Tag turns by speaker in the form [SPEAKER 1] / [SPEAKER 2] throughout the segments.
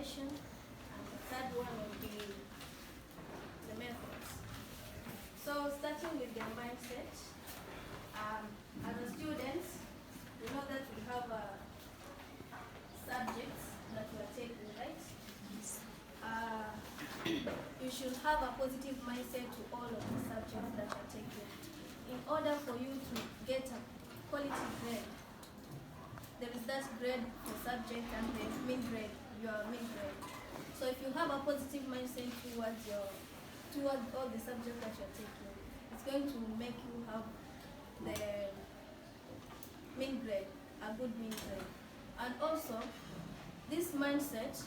[SPEAKER 1] motivation, and the third one will be the methods. So starting with the mindset, as a student, we know that we have subjects that we are taking, right? You should have a positive mindset to all of the subjects that you are taking. In order for you to get a quality grade, there is that grade for subject and the mean grade, your mean grade. So if you have a positive mindset towards all the subjects that you're taking, it's going to make you have the mean grade, a good mean grade. And also, this mindset,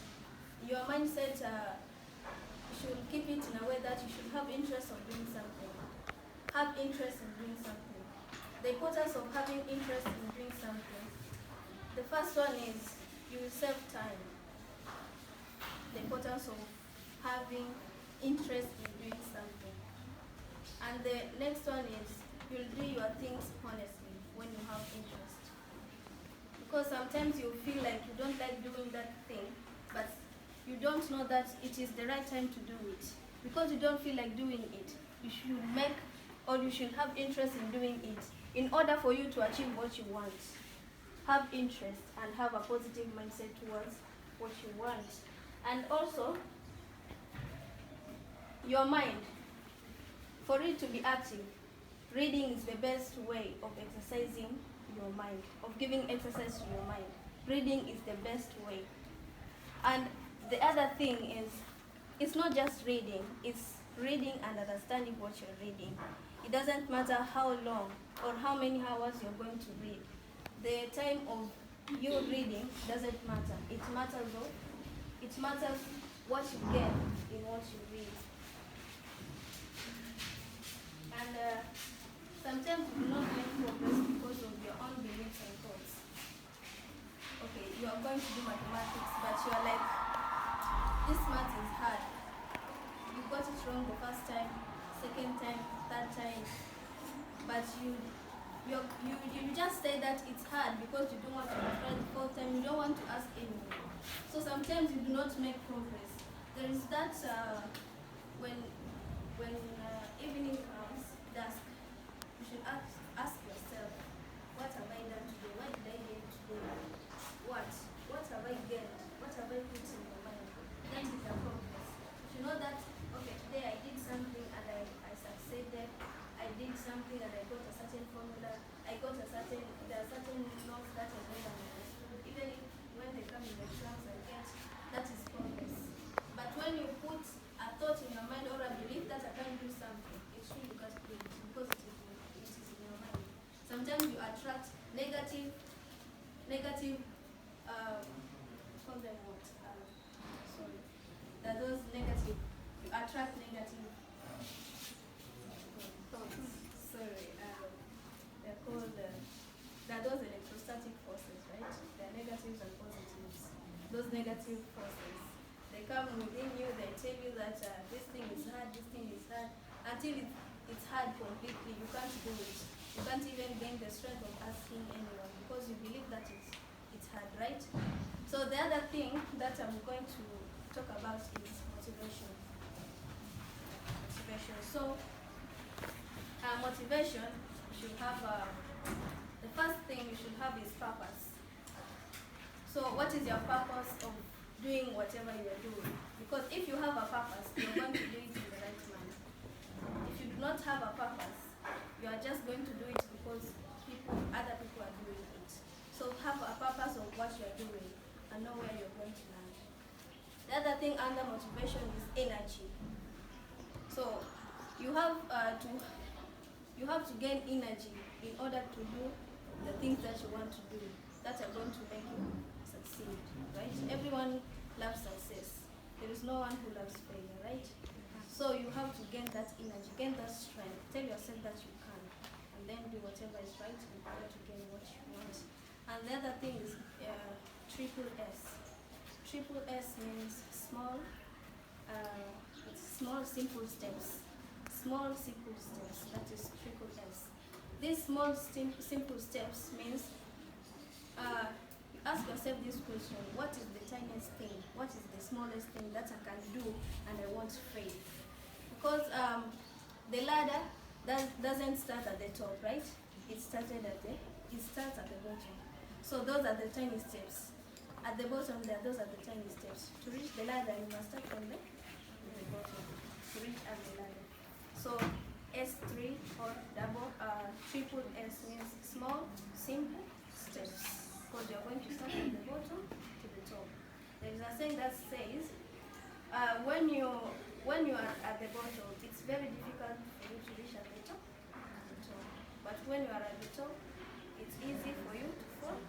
[SPEAKER 1] your mindset should keep it in a way that you should have interest of doing something. Have interest in doing something. The importance of having interest in doing something. The first one is you will save time. The importance of having interest in doing something. And the next one is you'll do your things honestly when you have interest. Because sometimes you feel like you don't like doing that thing, but you don't know that it is the right time to do it. Because you don't feel like doing it, you should make or you should have interest in doing it in order for you to achieve what you want. Have interest and have a positive mindset towards what you want. And also, your mind, for it to be active, reading is the best way of exercising your mind, of giving exercise to your mind. Reading is the best way. And the other thing is, it's not just reading, it's reading and understanding what you're reading. It doesn't matter how long or how many hours you're going to read. The time of you reading doesn't matter. It matters what you get in what you read. And sometimes you do not make progress because of your own beliefs and thoughts. Okay, you are going to do mathematics, but you are like, this math is hard. You got it wrong the first time, second time, third time, but you just say that it's hard because you don't want to try the fourth time, you don't want to ask anyone. So sometimes you do not make progress. There is that when evening comes, dusk, you should ask yourself, what have I done today? What did I gain today? What have I gained? What have I put in your mind? That is a progress. You know that, okay, today I did something and I succeeded. I did something and I got a certain formula. There are certain notes that I made and I understood. Even if when they come in the exams I get, that is progress. But when you put a thought in your mind or a belief that I can do something, it's really you can't do it because it is in your mind. Sometimes you attract negative, call them what? Sorry. That those negative, you attract negative thoughts. Sorry. They're called, they're those electrostatic forces, right? They're negatives and positives. Those negative forces, they come within you, they tell you that this thing is hard, until it's hard completely, you can't do it. You can't even gain the strength of asking anyone because you believe that it's hard, right? So the other thing that I'm going to talk about is motivation. So motivation should have, the first thing you should have is purpose. So what is your purpose of doing whatever you are doing? Because if you have a purpose, you're going to do it in the right manner. If you do not have a purpose, you are just going to do it because other people are doing it. So have a purpose of what you are doing and know where you're going to land. The other thing under motivation is energy. So you have to gain energy in order to do the things that you want to do that are going to make you succeed, right? Everyone loves success. There is no one who loves failure, right? So you have to gain that energy, gain that strength. Tell yourself that you can, and then do whatever is right in order to gain what you want. And the other thing is triple S. Triple S means small, small simple steps. Small simple steps. That is triple S. These small simple steps means you ask yourself this question: what is the tiniest thing? What is the smallest thing that I can do and I won't fail. Because the ladder doesn't start at the top, right? It starts at the bottom. So those are the tiny steps. At the bottom there, those are the tiny steps. To reach the ladder, you must start from the bottom to reach at the ladder. So S3 or triple S means small, simple steps. Because you're going to start from the bottom to the top. There is a saying that says, when you are at the bottom, it's very difficult for you to reach at the top. But when you are at the top, it's easy for you to fall.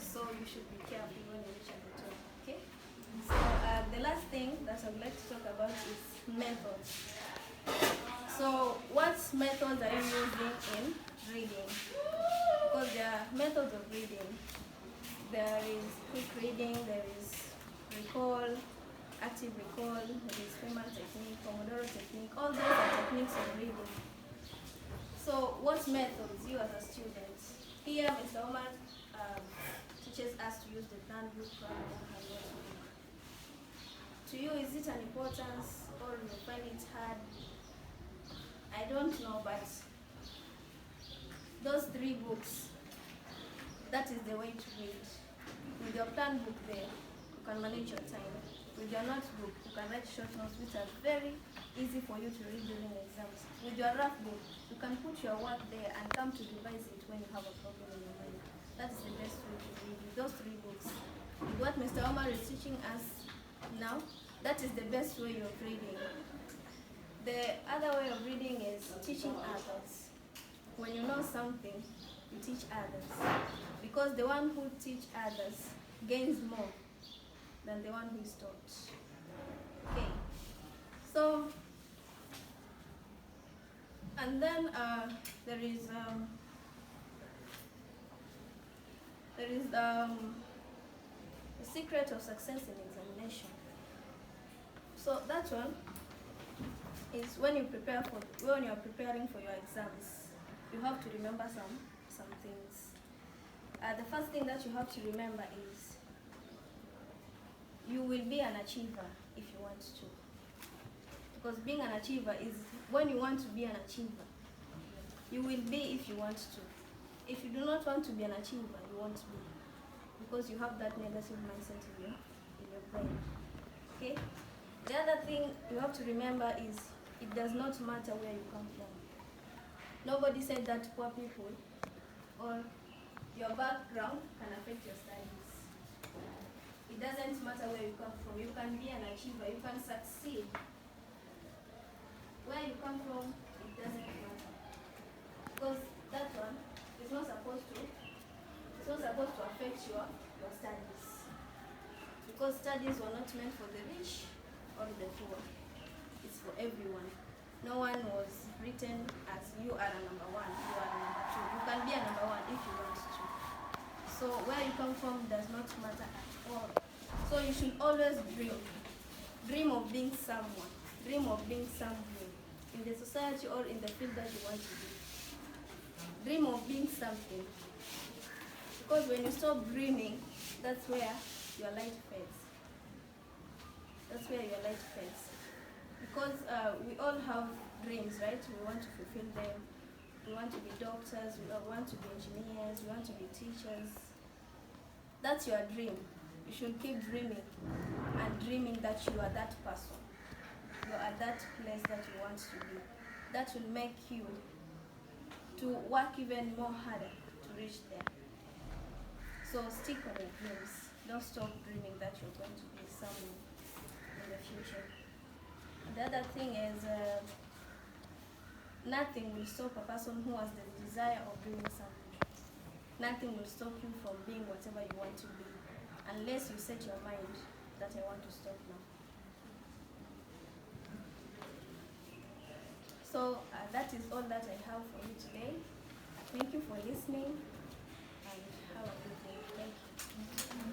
[SPEAKER 1] So you should be careful when you reach at the top. Okay. So the last thing that I would like to talk about is methods. So what methods are you using in reading? Because there are methods of reading. There is quick reading, there is recall, active recall, there is Feynman technique, Pomodoro technique, all those are techniques of reading. So what methods, you as a student? Here Mr. Omar teaches us to use the planned book rather than handwritten book. To you, is it an importance or you find it hard? I don't know, but those 3 books, that is the way to read. With your planned book there, you can manage your time. With your notebook, you can write short notes which are very easy for you to read during exams. With your rough book, you can put your work there and come to revise it when you have a problem in your mind. That is the best way to read with those 3 books. With what Mr. Omar is teaching us now, that is the best way of reading. The other way of reading is teaching others. When you know something, you teach others. Because the one who teaches others gains more than the one who is taught. Okay. So, and then there is the secret of success in examination. So that one is when you are preparing for your exams, you have to remember some things. The first thing that you have to remember is you will be an achiever if you want to. Because being an achiever is when you want to be an achiever. You will be if you want to. If you do not want to be an achiever, you won't be. Because you have that negative mindset in your brain. Okay? The other thing you have to remember is it does not matter where you come from. Nobody said that poor people or your background can affect your studies. It doesn't matter where you come from. You can be an achiever. You can succeed. Where you come from, it doesn't matter. Because that one is not supposed to affect your studies. Because studies were not meant for the rich or the poor. It's for everyone. No one was written as you are a number 1, you are a number 2. You can be a number 1 if you want to. So where you come from does not matter at all. So you should always dream. Dream of being someone. Dream of being something in the society or in the field that you want to be. Dream of being something. Because when you stop dreaming, that's where your light fades. That's where your light fades. Because we all have dreams, right? We want to fulfill them. We want to be doctors, we want to be engineers, we want to be teachers. That's your dream. You should keep dreaming and dreaming that you are that person. You are at that place that you want to be. That will make you to work even more harder to reach there. So stick on your dreams. Don't stop dreaming that you're going to be someone in the future. The other thing is nothing will stop a person who has the desire of doing something. Nothing will stop you from being whatever you want to be, unless you set your mind that I want to stop now. So that is all that I have for you today. Thank you for listening and have a good day. Thank you.